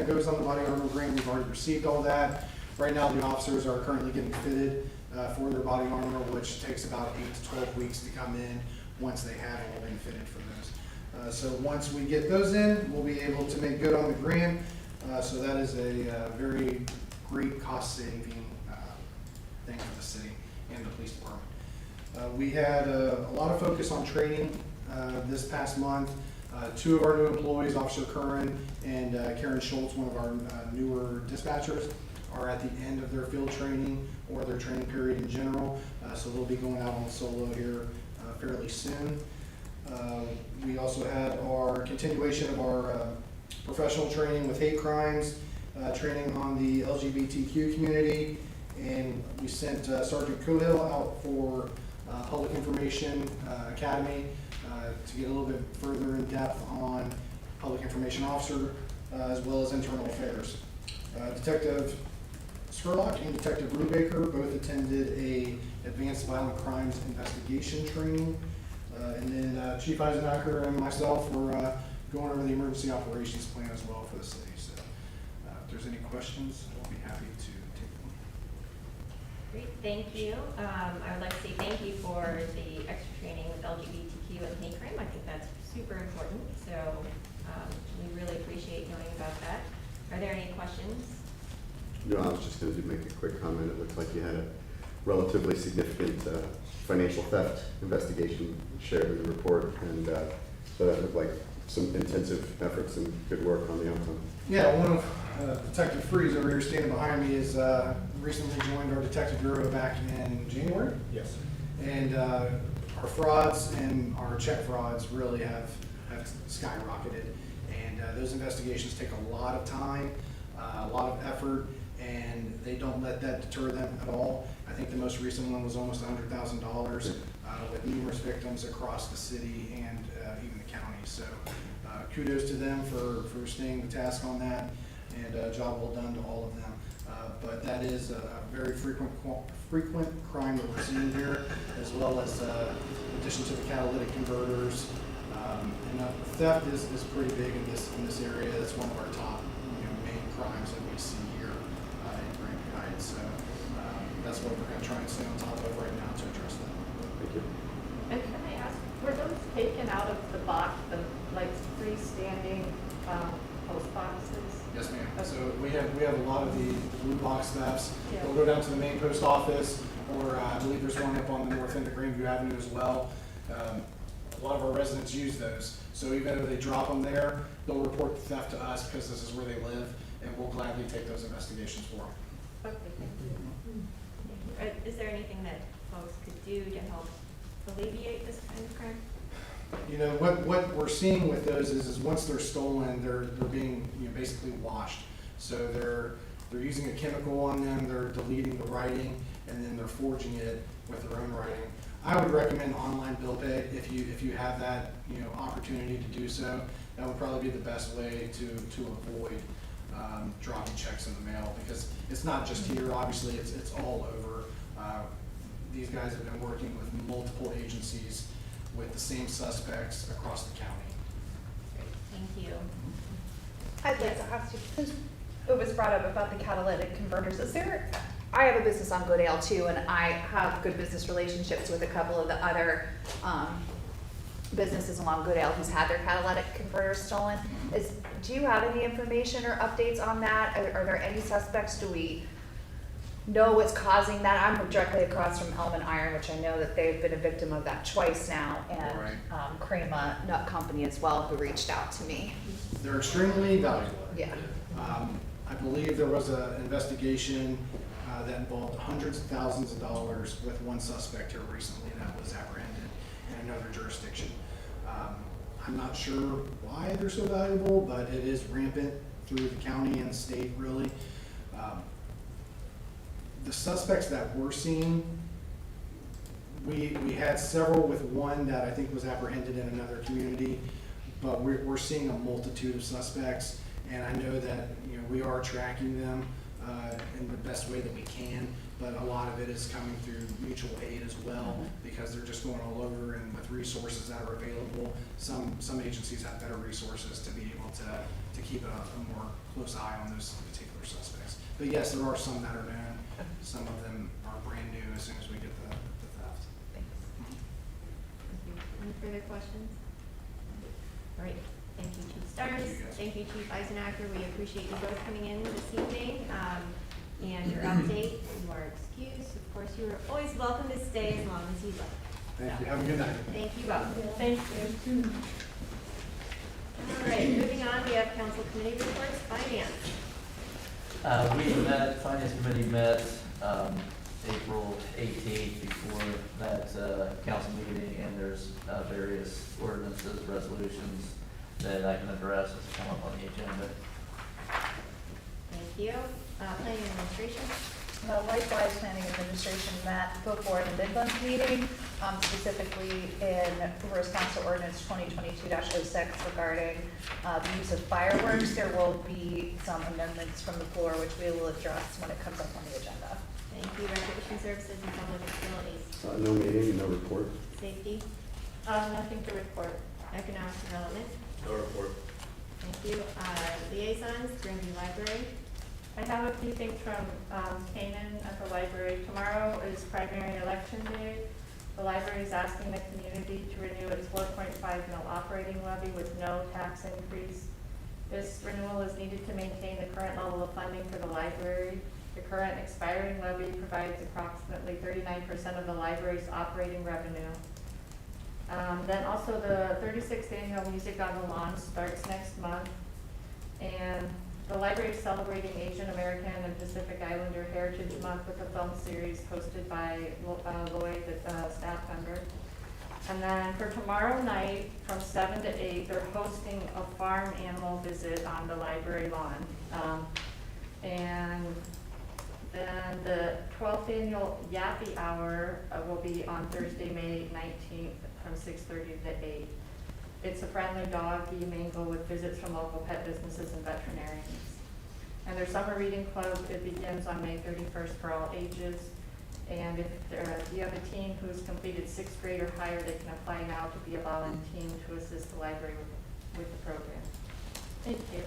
goes on the body armor grant. We've already received all that. Right now, the officers are currently getting fitted for their body armor, which takes about 8 to 12 weeks to come in once they have all been fitted for those. So once we get those in, we'll be able to make good on the grant. So that is a very great cost-saving thing for the city and the police department. We had a lot of focus on training this past month. 2 of our new employees, Officer Curran and Karen Schultz, one of our newer dispatchers, are at the end of their field training or their training period in general. So they'll be going out on solo here fairly soon. We also had our continuation of our professional training with hate crimes, training on the LGBTQ community, and we sent Sergeant Cohill out for Public Information Academy to get a little bit further in depth on public information officer as well as internal affairs. Detective Sherlock and Detective Brubaker both attended a advanced violent crimes investigation training. And then Chief Eisenacher and myself were going over the emergency operations plan as well for the city. So if there's any questions, I'll be happy to take them. Great, thank you. I would like to say thank you for the extra training with LGBTQ and hate crime. I think that's super important. So we really appreciate knowing about that. Are there any questions? No, I was just going to make a quick comment. It looks like you had a relatively significant financial theft investigation shared in the report, and so that looked like some intensive efforts and good work on the outcome. Yeah, one of Detective Freeze over here standing behind me is recently joined our detective bureau back in January. Yes. And our frauds and our check frauds really have skyrocketed. And those investigations take a lot of time, a lot of effort, and they don't let that deter them at all. I think the most recent one was almost $100,000 with numerous victims across the city and even the county. So kudos to them for staying the task on that, and job well done to all of them. But that is a very frequent crime that we're seeing here, as well as in addition to the catalytic converters. And theft is pretty big in this area. That's one of our top main crimes that we see here in Granby Heights. So that's what we're going to try and stay on top of right now to address that. Thank you. And can I ask, were those taken out of the box, the like freestanding post boxes? Yes, ma'am. So we have a lot of the blue box thefts. Yeah. They'll go down to the main post office, or I believe there's one up on the north end of Grandview Avenue as well. A lot of our residents use those. So even though they drop them there, they'll report the theft to us because this is where they live, and we'll gladly take those investigations for them. Okay, thank you. Is there anything that folks could do to help alleviate this kind of crime? You know, what we're seeing with those is once they're stolen, they're being basically washed. So they're using a chemical on them, they're deleting the writing, and then they're forging it with their own writing. I would recommend online bill pay if you have that opportunity to do so. That would probably be the best way to avoid dropping checks in the mail, because it's not just here. Obviously, it's all over. These guys have been working with multiple agencies with the same suspects across the county. Great, thank you. I'd like to ask you, since it was brought up about the catalytic converters, I have a business on Goodale too, and I have good business relationships with a couple of the other businesses along Goodale who's had their catalytic converters stolen. Do you have any information or updates on that? Are there any suspects? Do we know what's causing that? I'm directly across from Elman Iron, which I know that they've been a victim of that twice now, and Right. Crema Nut Company as well, who reached out to me. They're extremely valuable. Yeah. I believe there was an investigation that involved hundreds of thousands of dollars with one suspect here recently that was apprehended in another jurisdiction. I'm not sure why they're so valuable, but it is rampant through the county and state, really. The suspects that we're seeing, we had several with one that I think was apprehended in another community, but we're seeing a multitude of suspects, and I know that we are tracking them. in the best way that we can, but a lot of it is coming through mutual aid as well, because they're just going all over, and with resources that are available, some agencies have better resources to be able to keep a more close eye on those particular suspects. But yes, there are some that are known. Some of them are brand new as soon as we get the theft. Thanks. Any further questions? All right, thank you, Chief Starnes. Thank you, guys. Thank you, Chief Eisenacher. We appreciate you both coming in this evening, and your update. You are excused. Of course, you are always welcome to stay as long as you'd like. Thank you. Have a good night. Thank you both. Thank you. All right, moving on, we have council committee reports. Finance. Finance committee met, April 18th before that, council meeting, and there's, various ordinances, resolutions that I can address as come up on the agenda. Thank you. Planning and administration. Likewise, planning administration met before the Midland meeting, specifically in response to ordinance 2022-06 regarding the use of fireworks. There will be some amendments from the floor, which we will address when it comes up on the agenda. Thank you. Recreation services and public facilities. No meeting, no report. Safety. Nothing to report. Economic development. No report. Thank you. Liaisons, Grandview Library. I have a few things from Canaan at the library. Tomorrow is primary election day. The library is asking the community to renew its 4.5 mil operating levy with no tax increase. This renewal is needed to maintain the current level of funding for the library. The current expiring levy provides approximately 39% of the library's operating revenue. Then also the 36th annual Music on the Lawn starts next month. And the library is celebrating Asian American and Pacific Islander Heritage Month with a film series hosted by Lloyd, the staff member. And then for tomorrow night from 7 to 8, they're hosting a farm animal visit on the library lawn. And then the 12th annual Yappy Hour will be on Thursday, May 19th from 6:30 to 8. It's a friendly dog mingle with visits from local pet businesses and veterinarians. And their summer reading club, it begins on May 31st for all ages. And if you have a teen who's completed 6th grade or higher, they can apply now to be a volunteer to assist the library with the program. Thank you.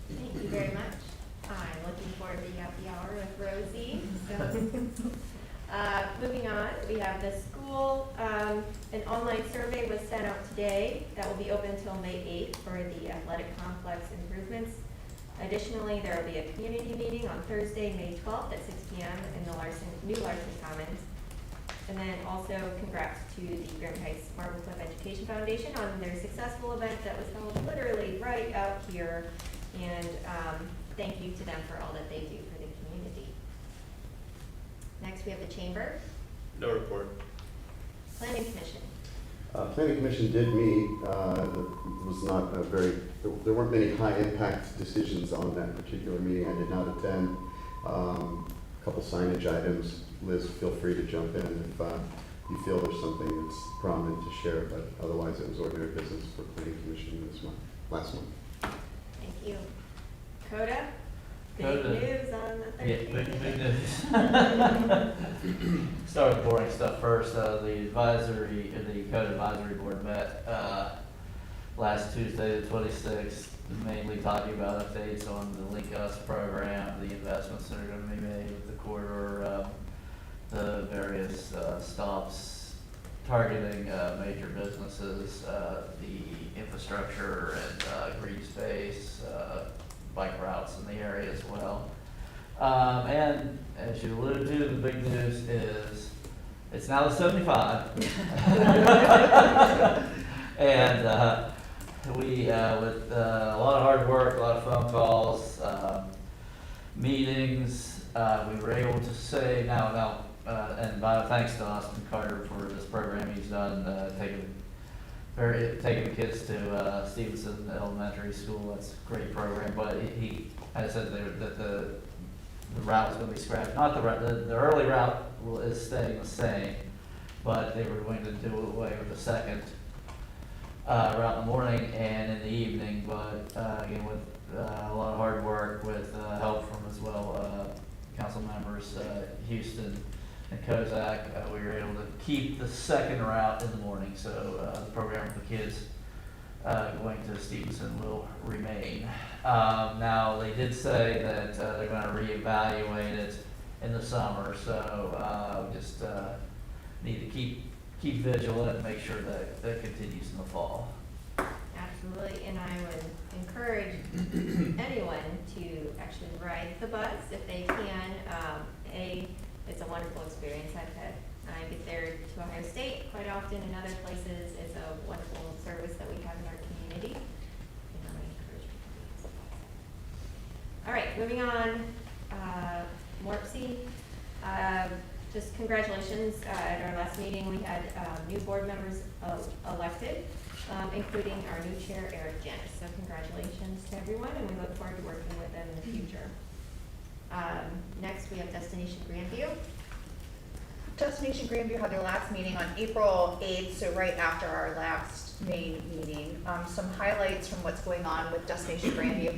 Thank you very much. I'm looking forward to Happy Hour with Rosie. So, moving on, we have the school. An online survey was sent out today that will be open until May 8th for the athletic complex improvements. Additionally, there will be a community meeting on Thursday, May 12th at 6 p.m. in the new Larson Commons. And then also congrats to the Granby Heights Marble Cliff Education Foundation on their successful event that was held literally right out here. And thank you to them for all that they do for the community. Next, we have the chamber. No report. Planning Commission. Planning Commission did meet. Was not a there weren't many high impact decisions on that particular meeting. I did not attend. A couple signage items. Liz, feel free to jump in if you feel there's something that's prominent to share, but otherwise it was ordinary business for Planning Commission last month. Thank you. CODA. Big CODA. news on the 13th. Yeah, big news. Start with the boring stuff first. The Code Advisory Board met last Tuesday, the 26th, mainly talking about updates on the Link Us program, the investments that are going to be made with the corridor, the various stops targeting major businesses, the infrastructure and green space, bike routes in the area as well. And as you alluded to, the big news is it's now the 75. And we, with a lot of hard work, a lot of phone calls, meetings, we were able to say now, and thanks to Austin Carter for this program he's done, taking the kids to Stevenson Elementary School. That's a great program, but he I said that the route is going to be scrapped. Not the route, the early route is staying the same, but they were going to do away with the second route in the morning and in the evening. But again, with a lot of hard work, with help from as well council members, Houston and Kozak, we were able to keep the second route in the morning, so the program for kids going to Stevenson will remain. Now, they did say that they're going to reevaluate it in the summer, so just need to keep vigilant and make sure that that continues in the fall. Absolutely, and I would encourage anyone to actually ride the bus if they can. It's a wonderful experience. I get there to Ohio State quite often and other places. It's a wonderful service that we have in our community. And I would encourage people to use it. All right, moving on, Morpsey. Just congratulations. At our last meeting, we had new board members elected, including our new chair, Eric Janis. So congratulations to everyone, and we look forward to working with them in the future. Next, we have Destination Grandview. Destination Grandview had their last meeting on April 8th, so right after our last main meeting. Some highlights from what's going on with Destination Grandview.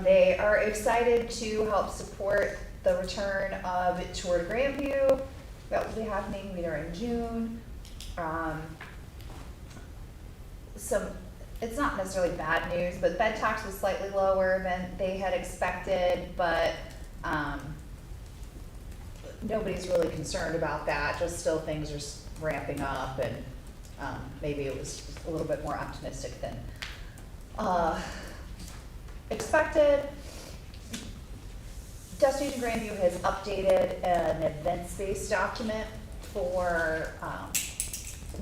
They are excited to help support the return of Tour de Grandview. That will be happening later in June. It's not necessarily bad news, but bed tax was slightly lower than they had expected, but nobody's really concerned about that. Just still things are ramping up, and maybe it was a little bit more optimistic than expected. Destination Grandview has updated an event space document for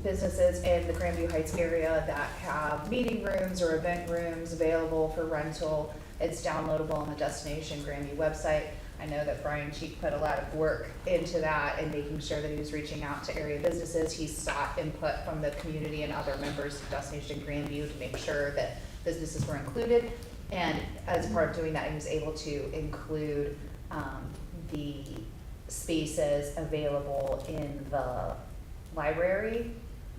businesses in the Grandview Heights area that have meeting rooms or event rooms available for rental. It's downloadable on the Destination Grandview website. I know that Brian Cheek put a lot of work into that and making sure that he was reaching out to area businesses. He sought input from the community and other members of Destination Grandview to make sure that businesses were included. And as part of doing that, he was able to include the spaces available in the library,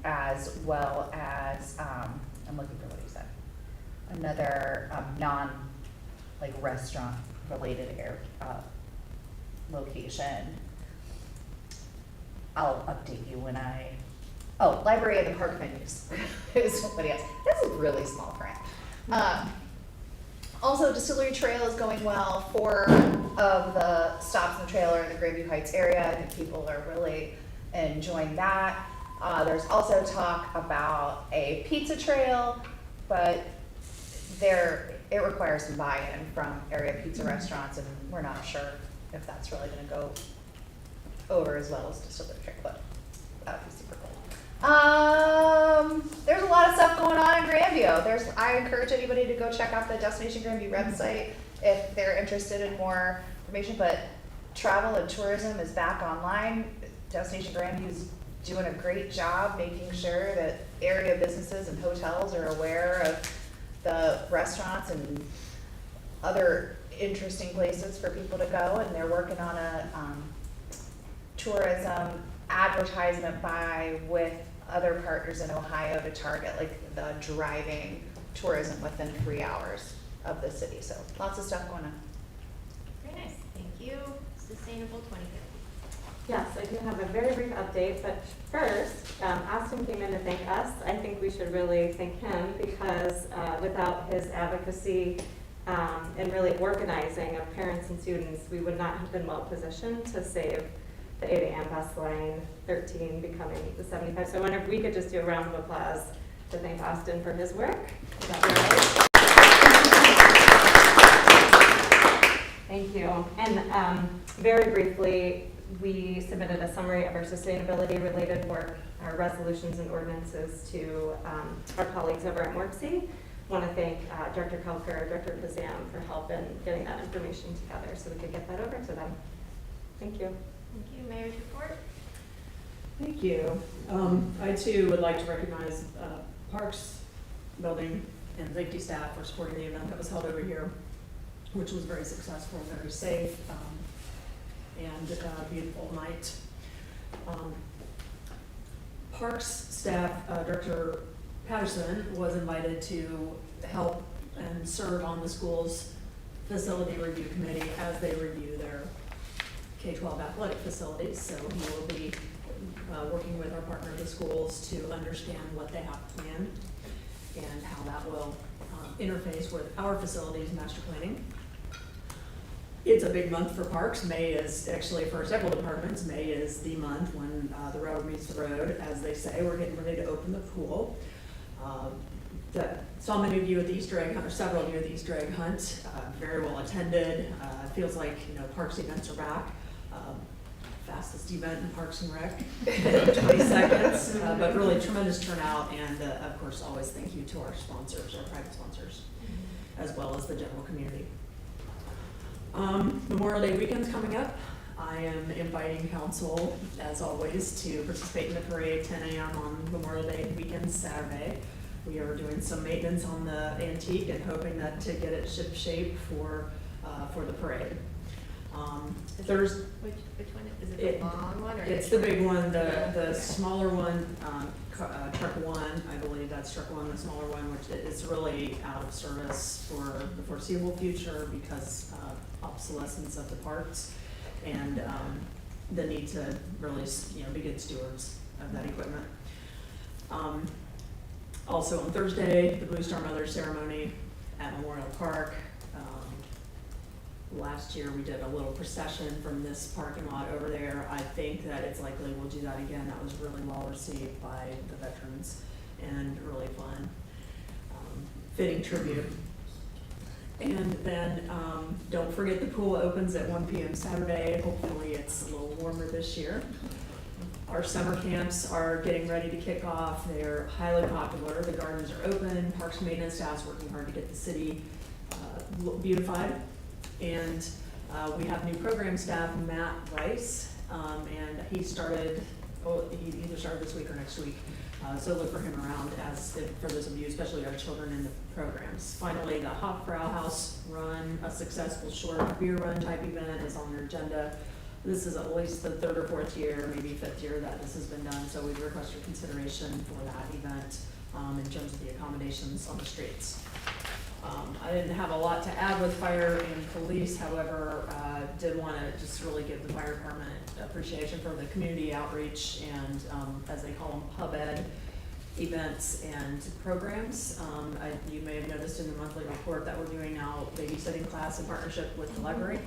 as well as, I'm looking for what he said, another restaurant related location. I'll update you when library and the park venues is somebody else. This is really small print. Also, Distillery Trail is going well. 4 of the stops in the trail are in the Grandview Heights area. I think people are really enjoying that. There's also talk about a pizza trail, but it requires some buy-in from area pizza restaurants, and we're not sure if that's really going to go over as well as Distillery Trail, but that would be super cool. There's a lot of stuff going on in Grandview. I encourage anybody to go check out the Destination Grandview website if they're interested in more information, but travel and tourism is back online. Destination Grandview is doing a great job making sure that area businesses and hotels are aware of the restaurants and other interesting places for people to go, and they're working on a tourism advertisement buy with other partners in Ohio to target like the driving tourism within 3 hours of the city. So lots of stuff going on. Very nice, thank you. Sustainable 2050. Yes, I do have a very brief update, but first, Austin came in to thank us. I think we should really thank him because without his advocacy and really organizing of parents and students, we would not have been well positioned to save the 8 a.m. bus line 13 becoming the 75. So I wonder if we could just do a round of applause to thank Austin for his work. Is that right? Thank you. And very briefly, we submitted a summary of our sustainability-related work, our resolutions and ordinances to our colleagues over at Morpsey. I want to thank Director Kelker, Director Kazam for help in getting that information together so we could get that over to them. Thank you. Thank you. Mayor's report. Thank you. I too would like to recognize Parks, Building, and Safety staff for supporting the event that was held over here, which was very successful, very safe, and a beautiful night. Parks staff, Director Patterson was invited to help and serve on the school's facility review committee as they review their K-12 athletic facilities, so he will be working with our partner, the schools, to understand what they have planned and how that will interface with our facilities master planning. It's a big month for parks. May is actually, for several departments, May is the month when the rubber meets the road, as they say. We're getting ready to open the pool. Saw many of you at the Easter egg hunt, or several of you at the Easter egg hunt, very well attended. Feels like, parks events are back. Fastest event in Parks and Rec, 20 seconds, but really tremendous turnout, and of course, always thank you to our sponsors, our private sponsors, as well as the general community. Memorial Day weekend's coming up. I am inviting council, as always, to participate in the parade, 10 a.m. on Memorial Day weekend, Saturday. We are doing some maintenance on the antique and hoping that to get it ship shape for the parade. Thursday. Which one, is it the long one or? It's the big one, the smaller one, truck one, I believe that's truck one, the smaller one, which is really out of service for the foreseeable future because of obsolescence of the parts and the need to really, be good stewards of that equipment. Also on Thursday, the Blue Star Mothers ceremony at Memorial Park. Last year, we did a little procession from this parking lot over there. I think that it's likely we'll do that again. That was really well received by the veterans and really fun. Fitting tribute. And then don't forget the pool opens at 1 p.m. Saturday. Hopefully it's a little warmer this year. Our summer camps are getting ready to kick off. They're highly popular. The gardens are open. Parks maintenance staff's working hard to get the city beautified. And we have new program staff, Matt Rice, and he either started this week or next week. So look for him around for those of you, especially our children in the programs. Finally, the Hofbrau House run, a successful short beer run type event is on your agenda. This is at least the 3rd or 4th year, maybe 5th year that this has been done. So we request your consideration for that event in terms of the accommodations on the streets. I didn't have a lot to add with fire and police, however, did want to just really give the fire department appreciation for the community outreach and, as they call them, pub ed events and programs. You may have noticed in the monthly report that we're doing now babysitting class in partnership with the library.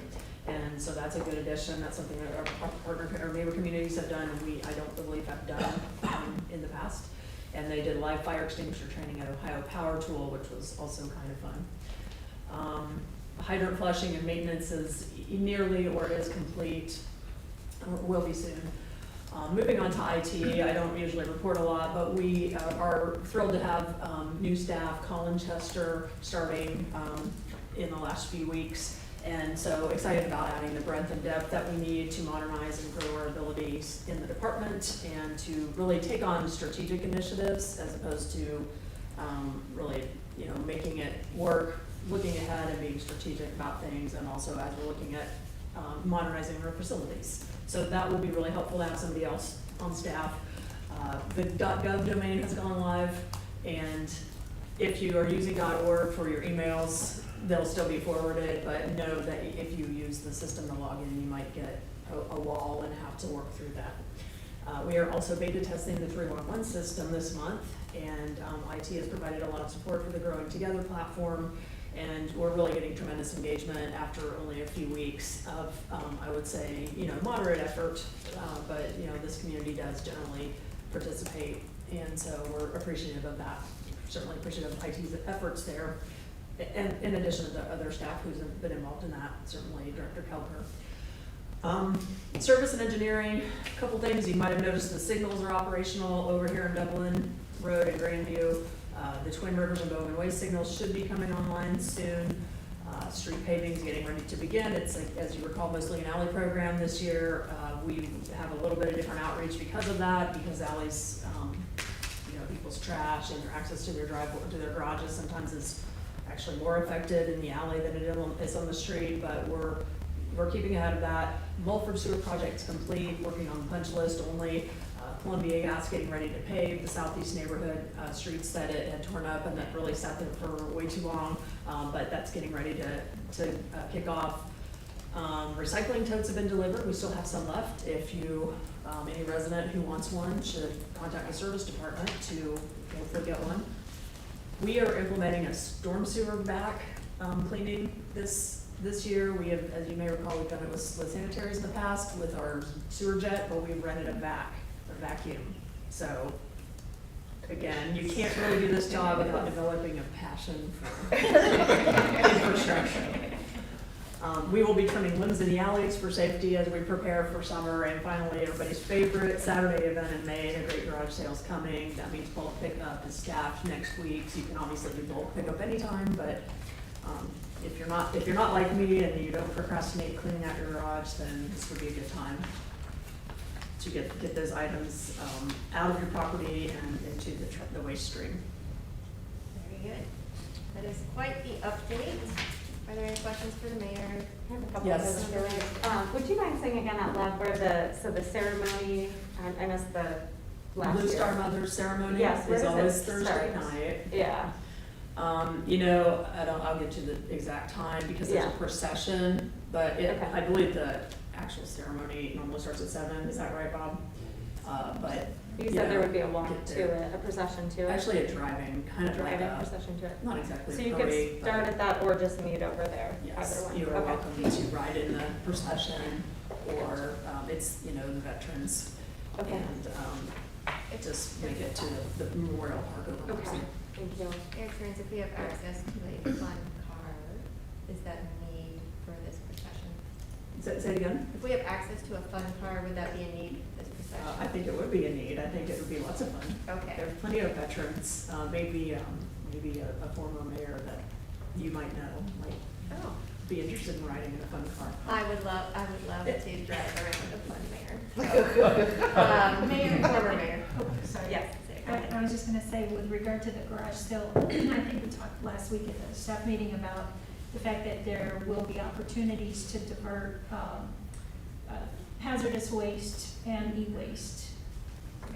And so that's a good addition. That's something that our partner, our neighbor communities have done, and I don't believe have done in the past. And they did live fire extinguisher training at Ohio Power Tool, which was also kind of fun. Hydrant flushing and maintenance is nearly or is complete, or will be soon. Moving on to IT, I don't usually report a lot, but we are thrilled to have new staff, Colin Chester, starting in the last few weeks. And so excited about adding the breadth and depth that we need to modernize and grow our abilities in the department and to really take on strategic initiatives as opposed to really, making it work, looking ahead and being strategic about things, and also as we're looking at modernizing our facilities. So that will be really helpful to have somebody else on staff. The .gov domain has gone live, and if you are using .org for your emails, they'll still be forwarded, but know that if you use the system to log in, you might get a wall and have to work through that. We are also beta testing the 311 system this month, and IT has provided a lot of support for the Growing Together platform, and we're really getting tremendous engagement after only a few weeks of, I would say, moderate effort, but this community does generally participate, and so we're appreciative of that. Certainly appreciative of IT's efforts there. And in addition to the other staff who's been involved in that, certainly Director Kelper. Service and engineering, a couple things. You might have noticed the signals are operational over here in Dublin Road and Grandview. The Twin Rivers and Bowman Way signals should be coming online soon. Street paving is getting ready to begin. It's, as you recall, mostly an alley program this year. We have a little bit of different outreach because of that, because alleys, people's trash and their access to their driveway, to their garages sometimes is actually more affected in the alley than it is on the street, but we're keeping ahead of that. Mulford Sewer Project's complete, working on the punch list only. Columbia Gas getting ready to pave the southeast neighborhood streets that it had torn up and that really sat there for way too long, but that's getting ready to kick off. Recycling totes have been delivered, we still have some left. If you, any resident who wants one should contact the service department to hopefully get one. We are implementing a storm sewer back cleaning this year. We have, as you may recall, we've done it with sanitaries in the past with our sewer jet, but we've rented a vacuum. So, again, you can't really do this job without developing a passion for infrastructure. We will be trimming limbs in the alleys for safety as we prepare for summer, and finally, everybody's favorite Saturday event in May, the Great Garage Sale's coming. That means bulk pickup is staffed next week, so you can obviously do bulk pickup anytime, but if you're not like me and you don't procrastinate cleaning out your garage, then this would be a good time to get those items out of your property and into the waste stream. Very good. That is quite the update. Are there any questions for the mayor? I have a couple Yes. of those. Would you mind saying again out loud where the ceremony, I missed the last Blue year. Star Mother ceremony Yes, where is does it always Thursday start? night. Yeah, I'll get you the exact time because there's a Yeah. procession, but Okay. I believe the actual ceremony normally starts at 7, is that right, Bob? But. you said there would be a get walk to there. it, a procession to it. Actually, a driving, kind of like Driving a, procession to it. not exactly So a you parade, could but- start at that or just meet over there, Yes, either one. you are Okay. welcome to ride in the procession, or, it's, the veterans. Okay. And, just make it to the Memorial Park over. Okay, thank you. Mayor Kearns, if we have access to a fun car, is that a need for this procession? Say it again? If we have access to a fun car, would that be a need for this procession? I think it would be a need, I think it would be lots of fun. Okay. There are plenty of veterans, maybe a former mayor that you might know, might Oh, be interested in riding in a fun car. I would love to drive around a fun mayor. So, mayor and former mayor. Oh, sorry. Yes. go ahead. I was just gonna say, with regard to the garage sale, I think we talked last week at the staff meeting about the fact that there will be opportunities to divert hazardous waste and e-waste.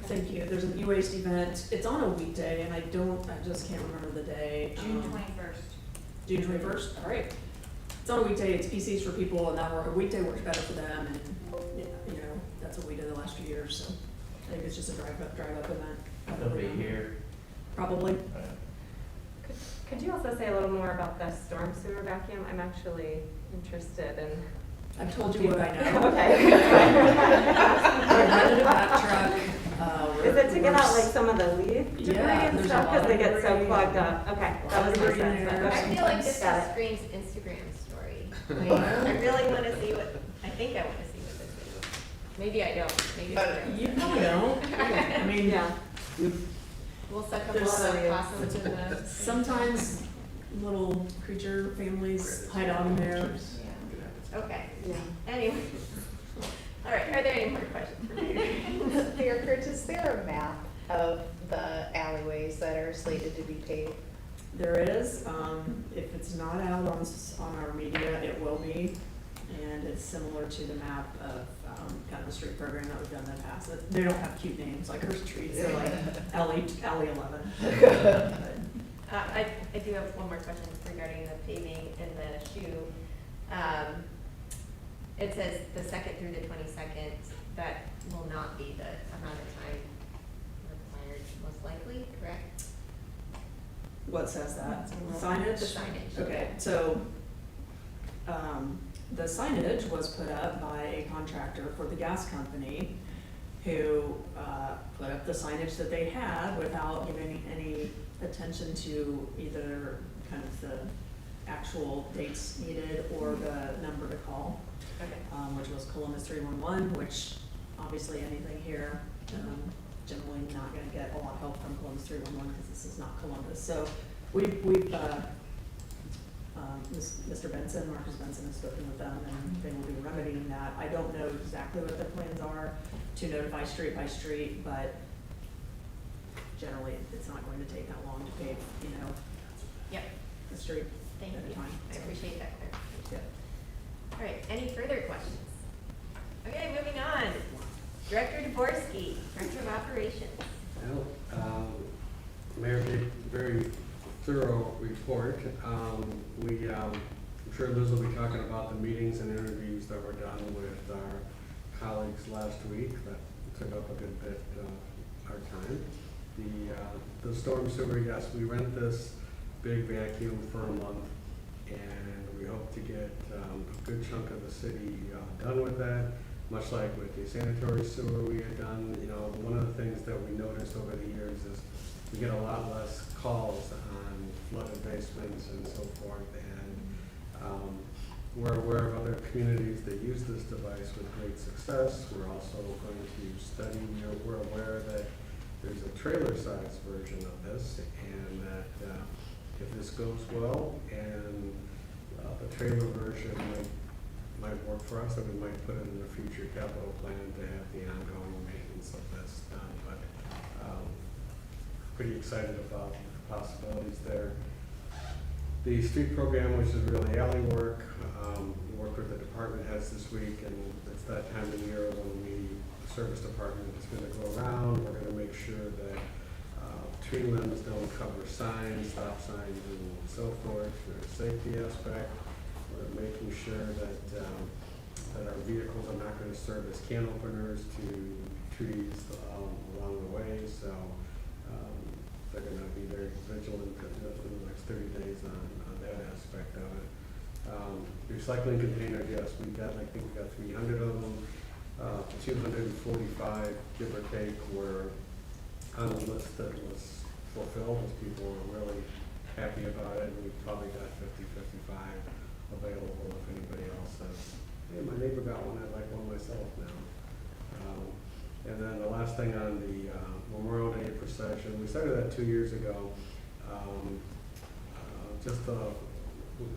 Thank you, there's an e-waste event, it's on a weekday, and I just can't remember the day. June 21st. June 21st, all right. It's on a weekday, it's PCs for people, and a weekday works better for them, and, that's what we did the last few years, so I think it's just a drive-up event. They'll be here. Probably. Could you also say a little more about the storm sewer vacuum? I'm actually interested in. I've told you what I know. Okay. We rented a back truck. Is it to get out like some of the leaf debris Yeah, and there's a stuff, lot because they of get so debris. clogged up? Okay, that was my Debris in sense. there. but I okay. feel like this Got just it. screams Instagram story. I really want to see I think I want to see what this is. Maybe I don't, maybe I don't. You probably don't. I mean, Yeah, We'll suck up There's all the some- possums in the. sometimes little creature families hide out in there. Yeah. Okay, yeah. anyway. All right, are there any more questions for me? Mayor Kurtz, is there a map of the alleyways that are slated to be paved? There is, if it's not out on our media, it will be. And it's similar to the map of, kind of the street program that we've done in the past. They don't have cute names like our streets, they're like alley 11. I do have one more question regarding the paving and the shoe. It says the 2nd through the 22nd, that will not be the amount of time required, most likely, correct? What says that? Signage? The signage. Okay, so, the signage was put up by a contractor for the gas company who, put up the signage that they had without giving any attention to either kind of the actual dates needed or the number to call, Okay. which was Columbus 311, which obviously anything here, generally not gonna get a lot of help from Columbus 311 because this is not Columbus. So we've Mr. Benson, Marcus Benson has spoken with them and they will be remedying that. I don't know exactly what their plans are to notify street by street, but generally it's not going to take that long to pave, Yep, the street thank at a you. time. I appreciate that clarification. Yeah. All right, any further questions? Okay, moving on. Director Duborsky, Director of Operations. Well, Mayor gave a very thorough report. I'm sure Liz will be talking about the meetings and interviews that were done with our colleagues last week. That took up a good bit of our time. The storm sewer, yes, we rent this big vacuum for a month, and we hope to get a good chunk of the city done with that. Much like with the sanitary sewer we had done, one of the things that we noticed over the years is we get a lot less calls on flooded basements and so forth. And we're aware of other communities that use this device with great success. We're also going to study, we're aware that there's a trailer-sized version of this, and that if this goes well and the trailer version might work for us, and we might put it in a future capital plan to have the ongoing maintenance of this done. But pretty excited about the possibilities there. The street program, which is really alley work, we worked with the department heads this week, and it's that time of year when the service department is going to go around. We're going to make sure that tree limbs don't cover signs, stop signs, and so forth. There's a safety aspect. We're making sure that our vehicles are not going to serve as can openers to trees along the way. So they're going to be very vigilant in the next 30 days on that aspect of it. Recycling containers, yes, I think we got 300 of them. 245, give or take, were on the list that was fulfilled, as people were really happy about it. And we've probably got 50, 55 available if anybody else says, hey, my neighbor got one, I'd like one myself now. And then the last thing on the Memorial Day procession, we started that 2 years ago.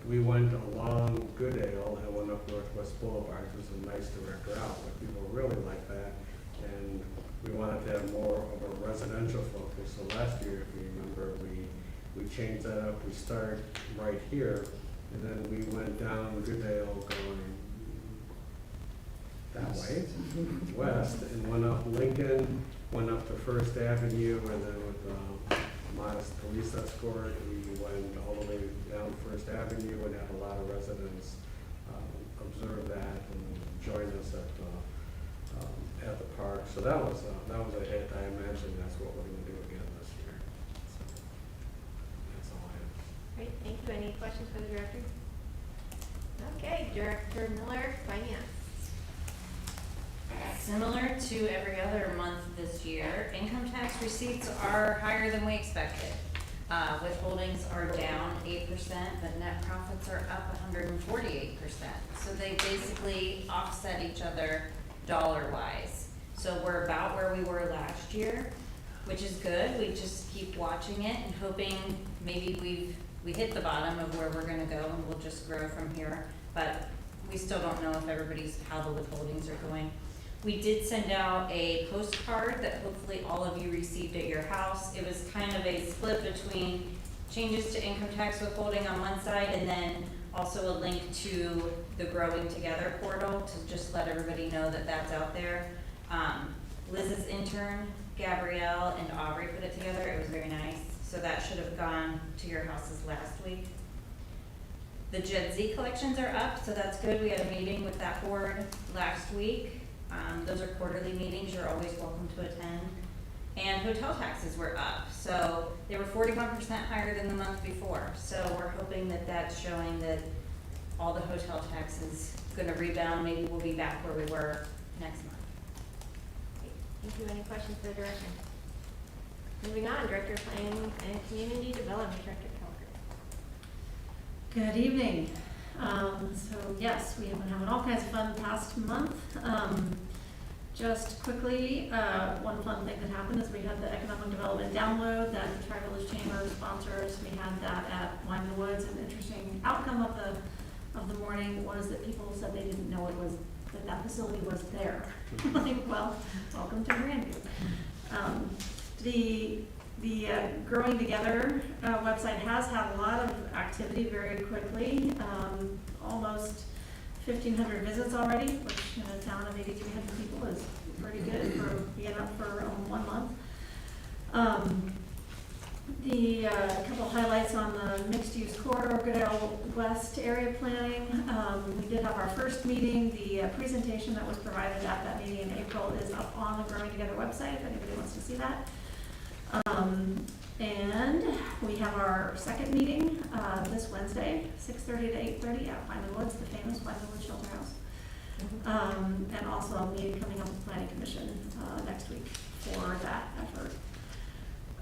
We went along Goodale and went up Northwest Boulevard. It was a nice direct route, but people really liked that. And we wanted to have more of a residential focus. So last year, if you remember, we changed that up. We started right here, and then we went down Goodale going that way, west, and went up Lincoln, went up to First Avenue, and then with modest police escort, we went all the way down First Avenue and had a lot of residents observe that and join us at the park. So that was a hit. I imagine that's what we're going to do again this year. So that's all I have. Great, thank you. Any questions for the director? Okay, Director Miller, Finance. Similar to every other month this year, income tax receipts are higher than we expected. Withholdings are down 8%, but net profits are up 148%. So they basically offset each other dollar-wise. So we're about where we were last year, which is good. We just keep watching it and hoping maybe we hit the bottom of where we're gonna go and we'll just grow from here. But we still don't know if how the withholdings are going. We did send out a postcard that hopefully all of you received at your house. It was kind of a split between changes to income tax withholding on one side and then also a link to the Growing Together portal to just let everybody know that that's out there. Liz's intern, Gabrielle, and Aubrey put it together. It was very nice. So that should have gone to your houses last week. The Gen Z collections are up, so that's good. We had a meeting with that board last week. Those are quarterly meetings. You're always welcome to attend. And hotel taxes were up. So they were 41% higher than the month before. So we're hoping that that's showing that all the hotel tax is going to rebound. Maybe we'll be back where we were next month. Thank you. Any questions for the director? Moving on, Director of Planning and Community Development, Director Calgary. Good evening. So yes, we have been having all kinds of fun the past month. Just quickly, one fun thing that happened is we had the economic development download that the Tri-Village Chamber sponsors. We had that at Wine in the Woods. An interesting outcome of the morning was that people said they didn't know that facility was there. Like, well, welcome to Grandview. The Growing Together website has had a lot of activity very quickly, almost 1,500 visits already, which in a town of 8,300 people is pretty good for being up for 1 month. The couple highlights on the mixed-use corridor, Goodale West area planning. We did have our first meeting. The presentation that was provided at that meeting in April is up on the Growing Together website if anybody wants to see that. And we have our second meeting this Wednesday, 6:30 to 8:30 at Vineland Woods, the famous Vineland Woods Shelter House. And also a meeting coming up with Planning Commission next week for that effort.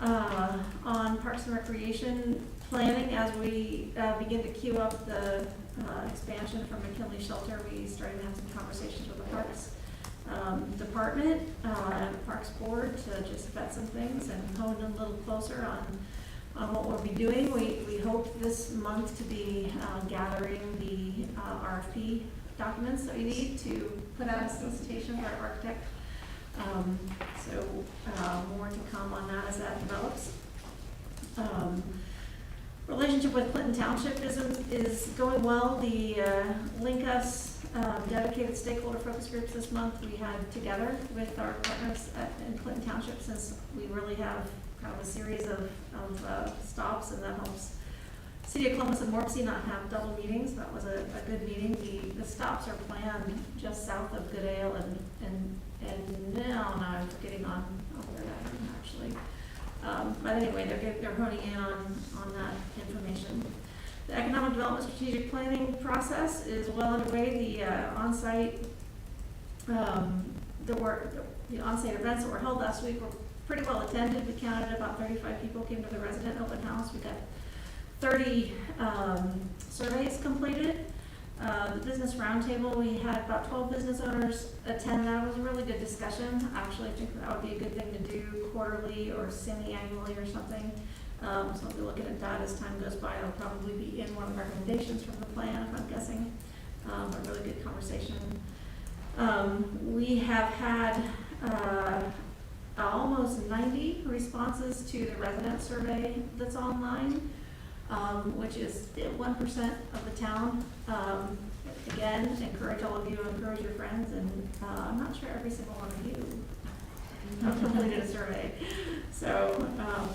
On Parks and Recreation planning, as we begin to queue up the expansion from McKinley Shelter, we started to have some conversations with the Parks Department and the Parks Board to just vet some things and hone in a little closer on what we'll be doing. We hope this month to be gathering the RFP documents that we need to put out a solicitation for our architect. So more to come on that as that develops. Relationship with Clinton Township is going well. The Link Us dedicated stakeholder focus groups this month we had together with our partners in Clinton Township, since we really have kind of a series of stops, and that helps City of Columbus and Morpsey not have double meetings. That was a good meeting. The stops are planned just south of Goodale and now I'm forgetting on where that is actually. But anyway, they're honing in on that information. The economic development strategic planning process is well underway. The on-site events that were held last week were pretty well attended. We counted about 35 people came to the resident open house. We got 30 surveys completed. The business roundtable, we had about 12 business owners attend. That was a really good discussion. Actually, I think that would be a good thing to do quarterly or semi-annually or something. So I'll be looking at that as time goes by. It'll probably be in one of the recommendations from the plan, if I'm guessing. A really good conversation. We have had almost 90 responses to the resident survey that's online. Which is 1% of the town. Again, encourage all of you, encourage your friends, and I'm not sure every single one of you have completed a survey. So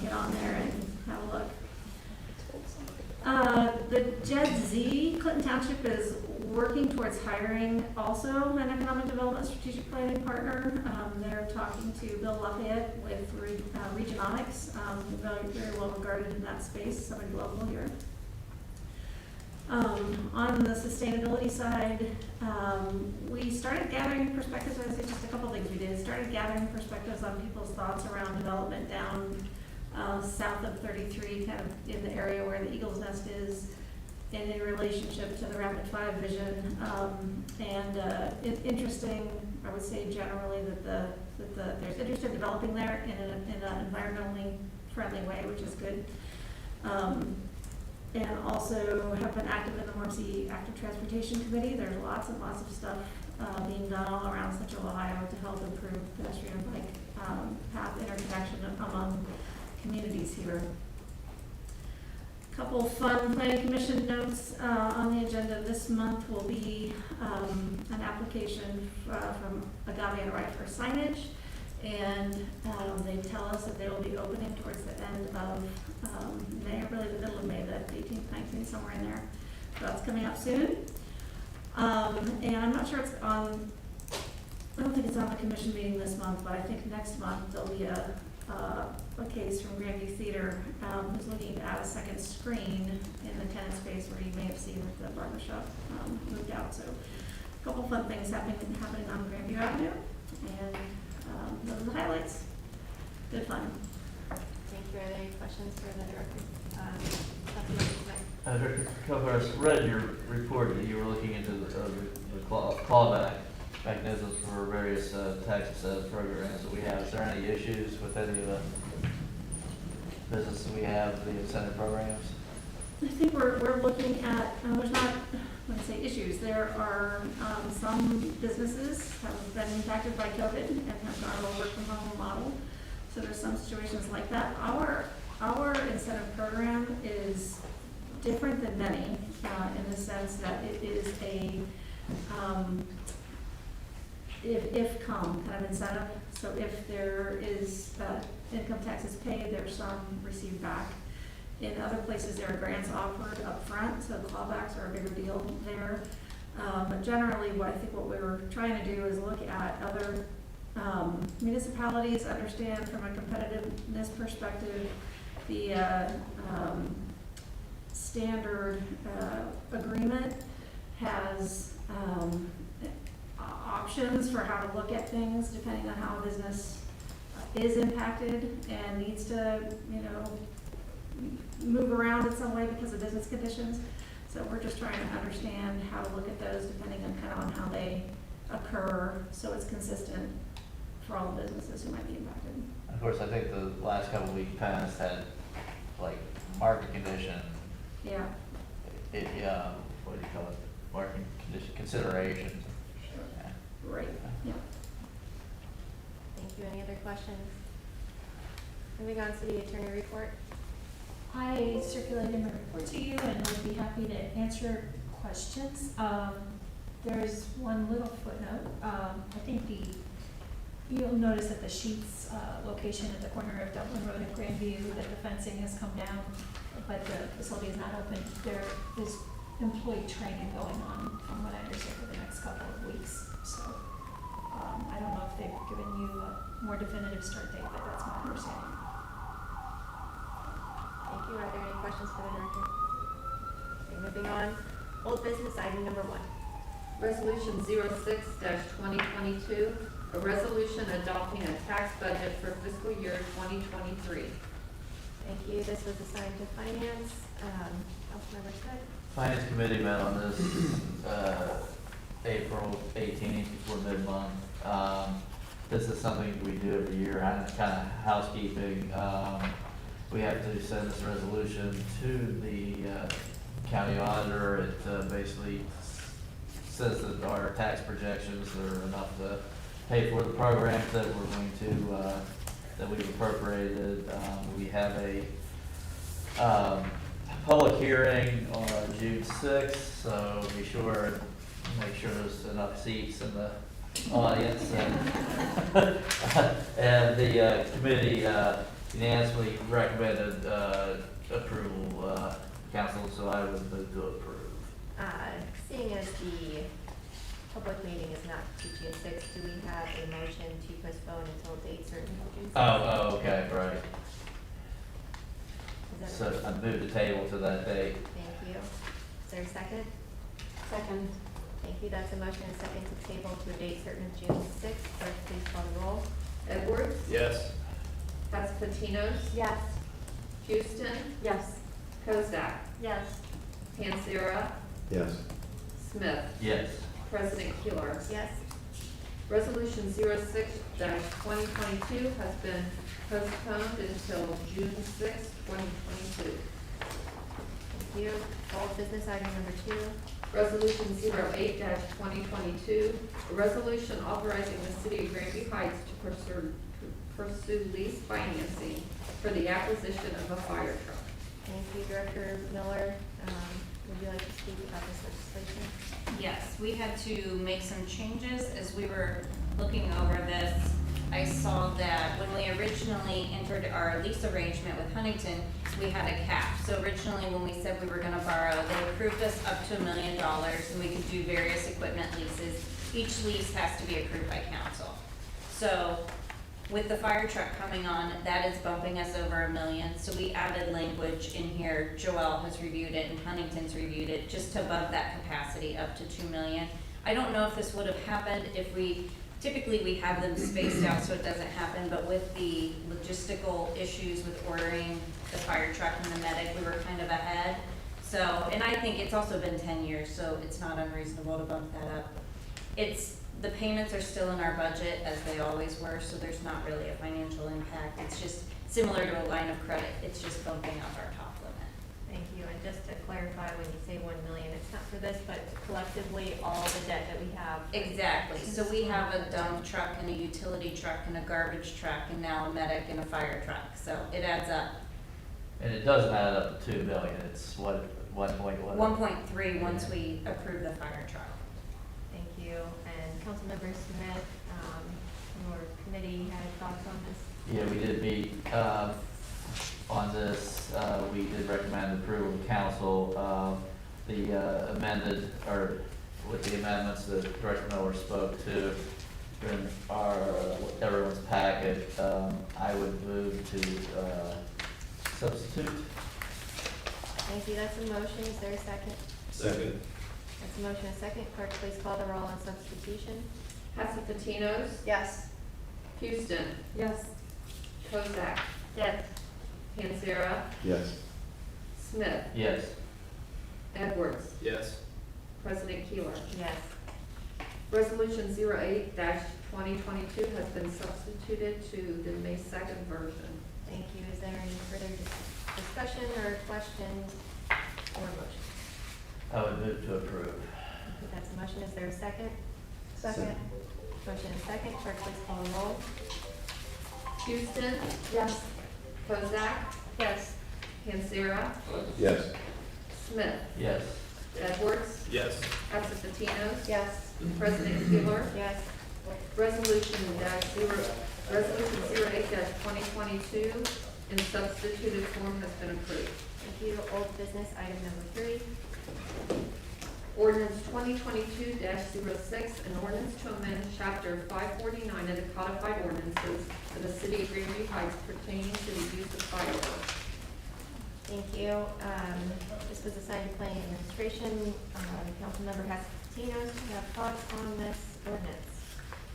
get on there and have a look. The Jed Z, Clinton Township is working towards hiring also an economic development strategic planning partner. They're talking to Bill Lafayette with Regiononics, very well regarded in that space, somebody local here. On the sustainability side, we started gathering perspectives. I say just a couple things we did. Started gathering perspectives on people's thoughts around development down south of 33, kind of in the area where the Eagle's Nest is, and in relationship to the Rapid 5 vision. Interesting, I would say generally that there's interest in developing there in an environmentally friendly way, which is good. And also have been active in the Morpsey Active Transportation Committee. There's lots and lots of stuff being done all around Central Ohio to help improve pedestrian and bike path interconnection among communities here. Couple fun planning commission notes on the agenda this month will be an application from Agave and Right for signage, and they tell us that they will be opening towards the end of May, or really the middle of May, the 18th, 19th, somewhere in there. So that's coming up soon. And I'm not sure it's on, I don't think it's on the commission meeting this month, but I think next month there'll be a case from Grandview Theater who's looking to add a second screen in the tenant space where you may have seen that the barbershop moved out. So a couple fun things happening on Grandview Avenue, and those are the highlights. Good fun. Thank you. Are there any questions for the director? Director Kilhurst, read your report that you were looking into the clawback mechanisms for various tax incentive programs that we have. Is there any issues with any of the businesses we have, the incentive programs? I think we're looking at, there's not, when I say issues, there are some businesses have been impacted by COVID and have gone to a work from home model. So there's some situations like that. Our incentive program is different than many in the sense that it is a if-come kind of incentive. So if there is, income taxes paid, there's some received back. In other places, there are grants offered up front, so clawbacks are a bigger deal there. But generally, what we were trying to do is look at other municipalities, understand from a competitiveness perspective, the standard agreement has options for how to look at things depending on how a business is impacted and needs to, move around in some way because of business conditions. So we're just trying to understand how to look at those depending on kind of on how they occur, so it's consistent for all the businesses who might be impacted. Of course, I think the last couple of weeks past had like market condition, Yeah. what do you call it? Market condition considerations. Yeah. Right, yeah. Thank you. Any other questions? Moving on to the attorney report. I circulated my report to you and would be happy to answer questions. There's one little footnote. I think you'll notice that the Sheets location at the corner of Dublin Road and Grandview, that the fencing has come down, but the facility is not open. There is employee training going on, from what I understand, for the next couple of weeks. So I don't know if they've given you a more definitive start date, but that's my understanding. Thank you. Are there any questions for the director? Okay, moving on. Old business item number 1. Resolution 06-2022, a resolution adopting a tax budget for fiscal year 2023. Thank you. This was assigned to finance. Councilmember Smith. Finance committee met on this, April 18th before mid-month. This is something we do every year, kind of housekeeping. We have to send this resolution to the county auditor. It basically says that our tax projections are enough to pay for the programs that we're going to, that we've appropriated. We have a public hearing on June 6th, so be sure and make sure there's enough seats in the audience. And the committee unanimously recommended approval, council, so I would move to approve. Seeing as the public meeting is not to June 6th, do we have a motion to postpone until a date certain of June 6th? Oh, okay, right. Is that So I moved the table to that date. Thank you. Is there a second? Second. Thank you. That's a motion and a second to table to a date certain of June 6th. Clerk, please call the roll. Edwards, Yes. Castellanos, Yes. Houston, Yes. Kozak, Yes. Panzera, Yes. Smith, Yes. President Keeler. Yes. Resolution 06-2022 has been postponed until June 6, 2022. Thank you. Old business item number 2. Resolution 08-2022, a resolution authorizing the city of Granby Heights to pursue lease financing for the acquisition of a fire truck. Thank you, Director Miller. Would you like to speak about this legislation? Yes, we had to make some changes as we were looking over this. I saw that when we originally entered our lease arrangement with Huntington, we had a cap. So originally, when we said we were gonna borrow, they approved us up to $1 million, and we could do various equipment leases. Each lease has to be approved by council. So with the fire truck coming on, that is bumping us over $1 million. So we added language in here. Joelle has reviewed it and Huntington's reviewed it, just to bump that capacity up to $2 million. I don't know if this would have happened if typically we have them spaced out so it doesn't happen, but with the logistical issues with ordering the fire truck and the medic, we were kind of ahead. So, and I think it's also been 10 years, so it's not unreasonable to bump that up. The payments are still in our budget as they always were, so there's not really a financial impact. It's just similar to a line of credit. It's just bumping up our top limit. Thank you. And just to clarify, when you say 1 million, it's not for this, but collectively all the debt that we have. Exactly. So we have a dump truck and a utility truck and a garbage truck and now a medic and a fire truck. So it adds up. And it doesn't add up to $2 million. It's what, 1.1? 1.3 once we approve the fire truck. Thank you. And Councilmember Smith, your committee on this? Yeah, we did meet, on this, we did recommend approval of council, the amended, or with the amendments that Director Miller spoke to in our, everyone's packet, I would move to, substitute. Thank you, that's a motion, is there a second? Second. That's a motion, a second, clerk, please call the roll on substitution. Hesapatinos, Yes. Houston, Yes. Kozak, Yes. Panzera, Yes. Smith, Yes. Edwards, Yes. President Keeler. Yes. Resolution 08-2022 has been substituted to the May 2nd version. Thank you, is there any further discussion or questions or motion? I would move to approve. Okay, that's a motion, is there a second? Second. Motion and second, clerk, please call the roll. Houston, Yes. Kozak, Yes. Panzera, Yes. Smith, Yes. Edwards, Yes. Hesapatinos, Yes. President Keeler. Yes. Resolution 08-2022 in substituted form has been approved. Thank you, old business, item number 3. Ordinance 2022-06, an ordinance to amend chapter 549 of the Codified Ordinances of the city of Greenview Heights pertaining to the use of fireworks. Thank you. This was assigned to planning administration. Councilmember Hesapatinos, do you have thoughts on this ordinance?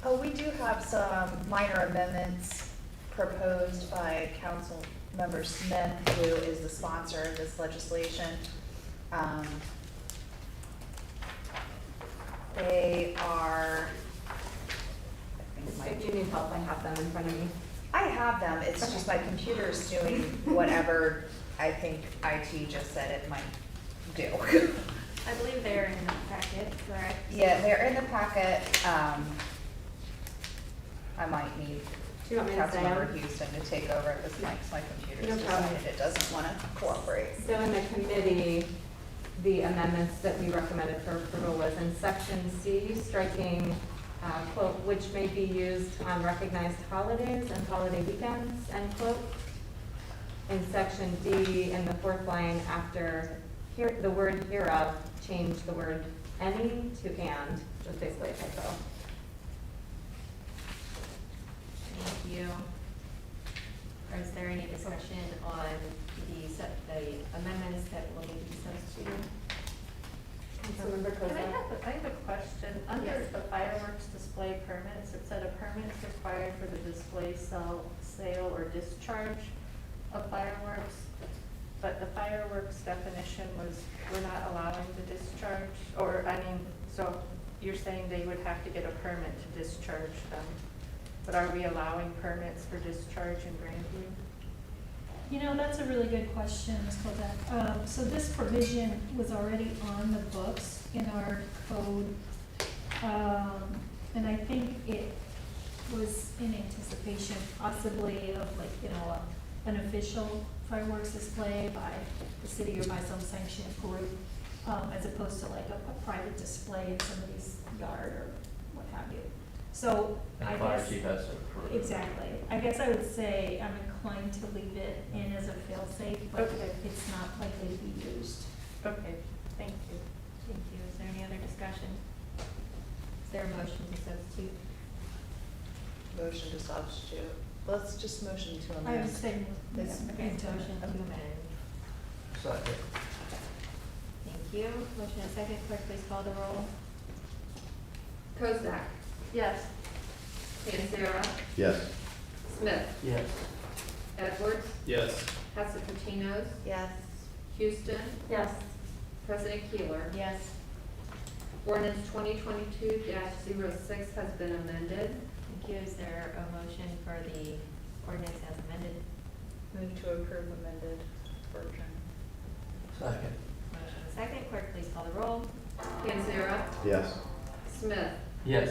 Oh, we do have some minor amendments proposed by Councilmember Smith, who is the sponsor of this legislation. They are, I think If my, you need help, I have them in front of me. I have them, it's just my computer's doing whatever I think IT just said it might do. I believe they're in the packet, correct? Yeah, they're in the packet. I might need Do you want me to say Councilmember them? Houston to take over at this point, 'cause my computer's No problem. decided it doesn't wanna cooperate. So in the committee, the amendments that we recommended for approval was in section C, striking, quote, which may be used on recognized holidays and holiday weekends, end quote. In section D, in the fourth line, after here, the word hereof, change the word any to and, just basically a typo. Thank you. Or is there any discussion on the amendments that will need to be substituted? Councilmember Can I Kozak? have a question? Under Yes. the fireworks display permits, it said a permit is required for the display, sale, or discharge of fireworks. But the fireworks definition was, we're not allowing the discharge, or, I mean, so you're saying they would have to get a permit to discharge them. But are we allowing permits for discharge in Grandview? You know, that's a really good question, Ms. Kozak. So this provision was already on the books in our code. And I think it was in anticipation possibly of like, you know, an official fireworks display by the city or by some sanctioned group, as opposed to like a private display in somebody's yard or what have you. So And I the fire guess. chief has to approve. Exactly. I guess I would say I'm inclined to leave it in as a fail-safe, but Okay. it's not likely to be used. Okay, thank you. Thank you. Is there any other discussion? Is there a motion to substitute? Motion to substitute. Let's just motion to I amend. would say. This- Okay, motion to amend. Second. Thank you. Motion and second, clerk, please call the roll. Kozak, Yes. Panzera, Yes. Smith, Yes. Edwards, Yes. Hesapatinos, Yes. Houston, Yes. President Keeler. Yes. Ordinance 2022-06 has been amended. Thank you. Is there a motion for the ordinance as amended? Move to approve amended version. Second. Motion and second, clerk, please call the roll. Panzera, Yes. Smith, Yes.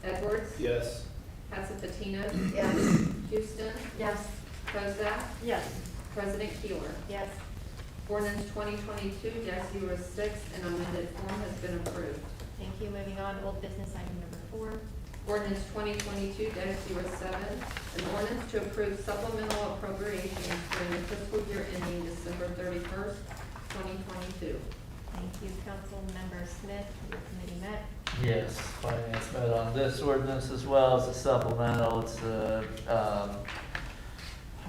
Edwards, Yes. Hesapatinos, Yes. Houston, Yes. Kozak, Yes. President Keeler. Yes. Ordinance 2022-06 in amended form has been approved. Thank you. Moving on, old business item number 4. Ordinance 2022-07, an ordinance to approve supplemental appropriations during the fiscal year ending December 31st, 2022. Thank you, Councilmember Smith. Your committee met. Yes, finance met on this ordinance as well as a supplemental. It's a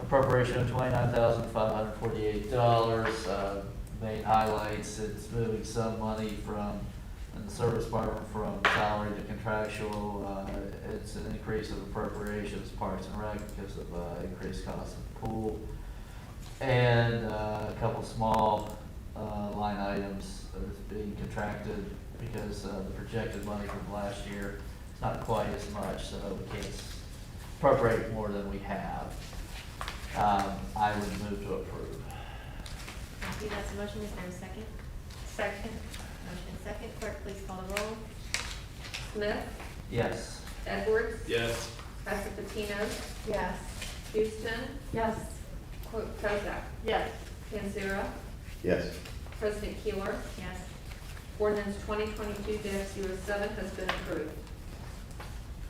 appropriation of $29,548. Main highlights, it's moving some money from, in the service department, from salary to contractual. It's an increase of appropriations, Parks and Rec, because of increased cost of the pool. And a couple small line items that is being contracted because the projected money from last year is not quite as much, so we can't appropriate more than we have. I would move to approve. Thank you. That's a motion. Is there a second? Second. Motion second. Clerk, please call the roll. Smith, Yes. Edwards, Yes. Passapartino, Yes. Houston, Yes. Kozak, Yes. Panzera, Yes. President Keeler. Yes. Ordinance 2022-07 has been approved.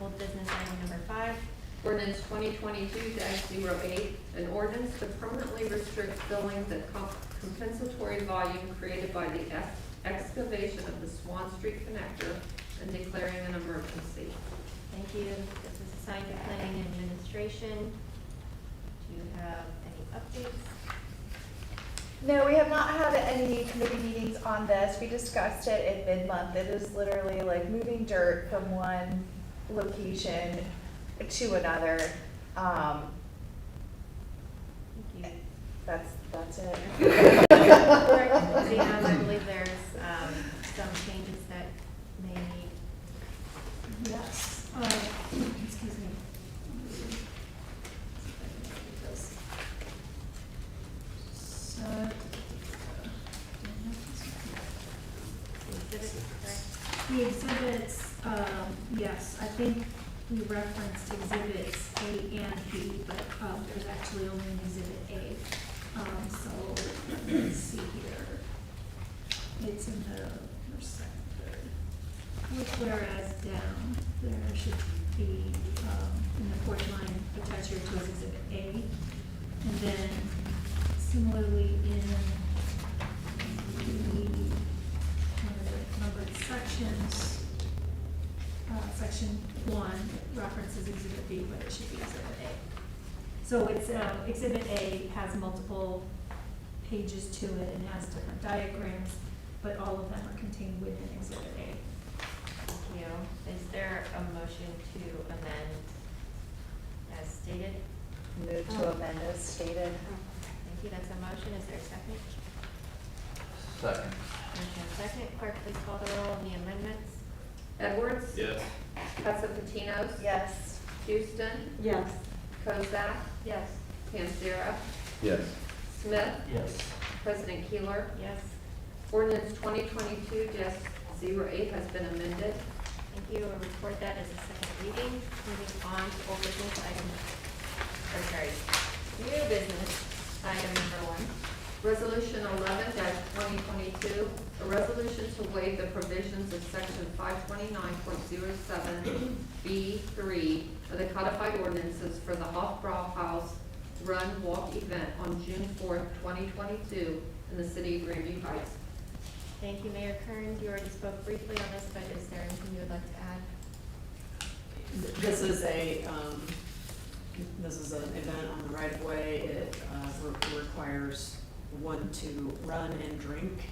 Old business item number 5. Ordinance 2022-08, an ordinance to permanently restrict billings at compensatory volume created by the excavation of the Swan Street connector and declaring an emergency. Thank you. This is assigned to planning and administration. Do you have any updates? No, we have not had any committee meetings on this. We discussed it at mid-month. It is literally like moving dirt from one location to another. Thank you. That's it. Zena, I believe there's some changes that may need. Yes, excuse me. So, The exhibits, correct? the exhibits, yes, I think we referenced exhibits A and B, but, there's actually only an exhibit A. So, let's see here. It's in the first, second, third. With whereas down, there should be, in the fourth line, attached here to is exhibit A. And then similarly in the numbered sections, section 1 references exhibit B, but it should be exhibit A. So it's, exhibit A has multiple pages to it and has different diagrams, but all of them are contained within exhibit A. Thank you. Is there a motion to amend as stated? Move to amend as stated. Thank you. That's a motion. Is there a second? Second. Motion second. Clerk, please call the roll on the amendments. Edwards, Yes. Passapartino, Yes. Houston, Yes. Kozak, Yes. Panzera, Yes. Smith, Yes. President Keeler. Yes. Ordinance 2022-08 has been amended. Thank you. We'll record that as a second reading. Moving on to old business item, new business item number 1. Resolution 11-2022, a resolution to waive the provisions of section 529.07 B3 of the Codified Ordinances for the Hofbrau House Run Walk event on June 4th, 2022 in the city of Grandview Heights. Thank you, Mayor Kern. You already spoke briefly on this, but is there anything you would like to add? This is an event on the right of way. It requires one to run and drink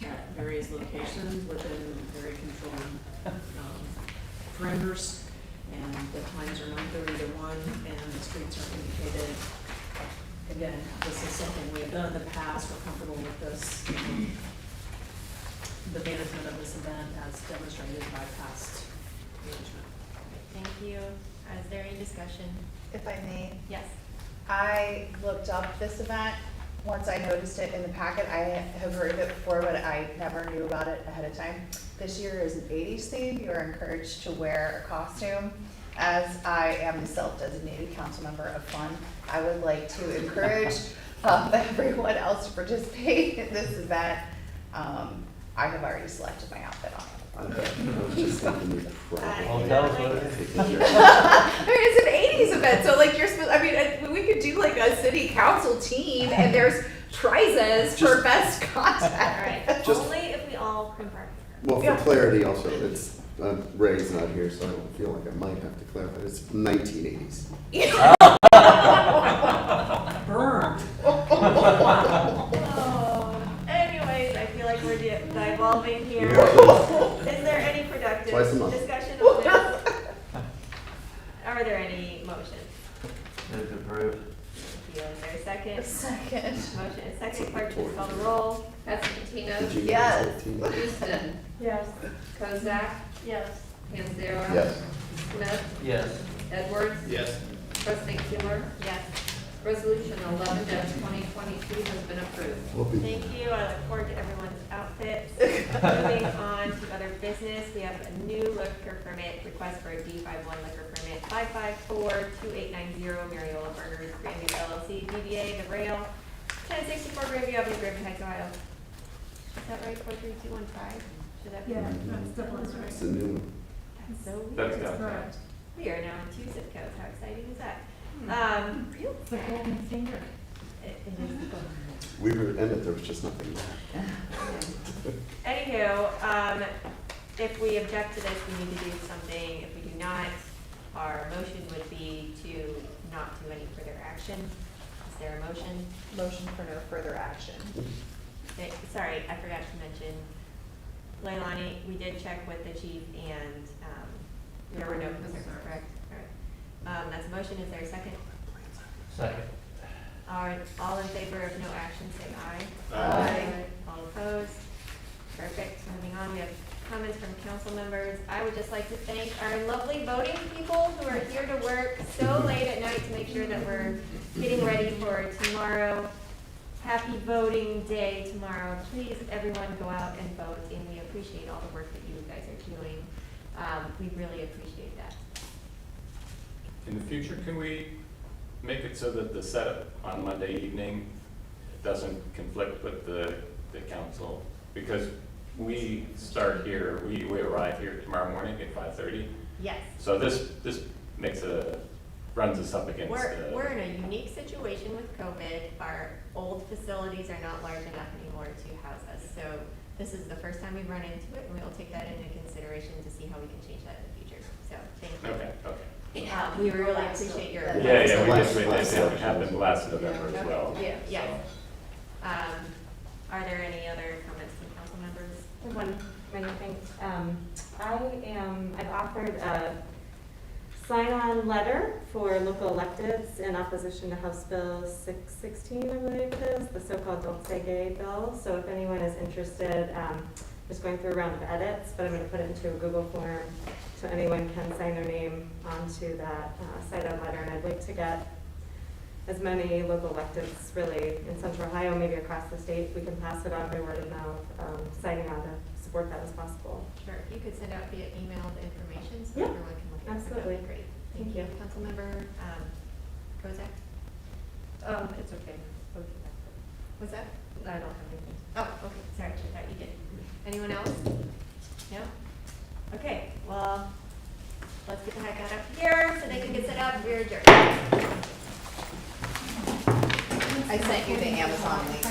at various locations within very controlled parameters. And the times are 9:30 to 1, and the streets are indicated. Again, this is something we've done in the past. We're comfortable with this. The management of this event as demonstrated by past management. Thank you. Is there any discussion? If I may, Yes. I looked up this event. Once I noticed it in the packet, I have heard of it before, but I never knew about it ahead of time. This year is an 80s theme. You are encouraged to wear a costume. As I am the self-designated council member of fun, I would like to encourage everyone else to participate in this event. I have already selected my outfit on I was just thinking you probably. Well, tell us what it is. Take a picture. I mean, it's an '80s event, so like you're supposed. I mean, we could do like a city council team, and there's prizes for Just- best All right, content. Just- only if we all confirm. Well, Yeah. for clarity also, it's, Ray's not here, so I don't feel like I might have to clarify. It's 1980s. Burned. Oh, anyways, I feel like we're devolving here. Yeah. Is there any productive Twice a month. discussion on this? Are there any motions? Move to approve. Thank you. Is there a second? Second. Motion is second. Clerk, please call the roll. Did Esposito, you Yes. guys have team? Houston, Yes. Kozak, Yes. Panzera. Yes. Smith, Yes. Edwards, Yes. President Keeler. Yes. Resolution 11-2022 has been approved. Whoopee. Thank you. I look forward to everyone's outfits. Moving on to other business, we have a new liquor permit, request for a D51 liquor permit, 554-2890 Mariola Burgers, Grandview LLC, DBA The Rail, 1064 Grandview Avenue, Granby Heights, Ohio. Is that right, 43215? Should that be? Yeah, that's definitely It's right. a new one. That's so weird. That's That's got correct. We are now in 2 zip codes. How exciting is that? It's the golden finger. It is. We were in it, there was just nothing there. Anywho, if we object to this, we need to do something. If we do not, our motion would be to not do any further action. Is there a motion? Motion for no further action. Sorry, I forgot to mention, Leilani, we did check with the chief and, there were no concerns, correct? All right. That's a motion. Is there a second? Second. All right, all in favor of no action, say aye. Aye. All opposed? Perfect. Moving on, we have comments from council members. I would just like to thank our lovely voting people who are here to work so late at night to make sure that we're getting ready for tomorrow. Happy voting day tomorrow. Please, everyone, go out and vote, and we appreciate all the work that you guys are doing. We really appreciate that. In the future, can we make it so that the setup on Monday evening doesn't conflict with the council? Because we start here, we arrive here tomorrow morning at 5:30. Yes. So this makes runs us up against. We're in a unique situation with COVID. Our old facilities are not large enough anymore to house us. So this is the first time we've run into it, and we'll take that into consideration to see how we can change that in the future. So thank you. Okay. We really appreciate your. Yeah, we Last- did, last it election. happened last November as Okay, well. yeah, so. yes. Are there any other comments from council members? One minor thing. I've authored a sign-on letter for local electeds in opposition to House Bill 616, I believe it is, the so-called Don't Say Gay bill. So if anyone is interested, just going through a round of edits, but I'm going to put it into a Google form so anyone can sign their name onto that sign-on letter. And I'd like to get as many local electeds really in Central Ohio, maybe across the state. We can pass it on by word of mouth, signing on to support that as possible. Sure, if you could send out via email the information so Yeah, everyone can look at it. absolutely. That'd be great. Thank Thank you. you. Councilmember, Kozak? It's okay. What's that? I don't have anything. Oh, okay, sorry, I thought you did. Anyone else? No? Okay, well, let's get the heck out of here so they can get set up. We're adjourned. I sent you the Amazon link.